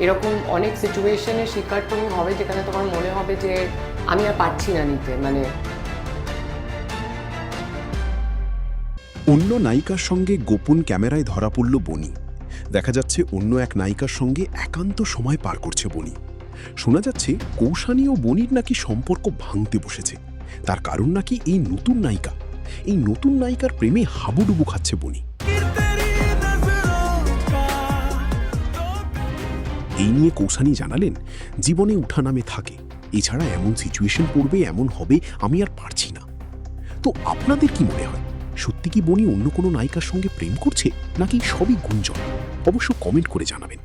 এরকম অনেক সিচুয়েশনের শিকার তুমি হবে যেখানে তোমার মনে হবে যে আমি আর পারছি না নিতে, মানে অন্য নায়িকার সঙ্গে গোপন ক্যামেরায় ধরা পড়ল বনি। দেখা যাচ্ছে অন্য এক নায়িকার সঙ্গে একান্ত সময় পার করছে বনি। শোনা যাচ্ছে কৌশানী ও বনির নাকি সম্পর্ক ভাঙতে বসেছে। তার কারণ নাকি এই নতুন নায়িকা। এই নতুন নায়িকার প্রেমে হাবুডুবু খাচ্ছে বনি। এই নিয়ে কৌশানী জানালেন, জীবনে উঠানামে থাকে, এছাড়া এমন সিচুয়েশন পড়বে, এমন হবে আমি আর পারছি না। তো আপনাদের কি মনে হয়, সত্যি কি বনি অন্য কোনো নায়িকার সঙ্গে প্রেম করছে, নাকি সবই গুঞ্জন? অবশ্য কমেন্ট করে জানাবেন।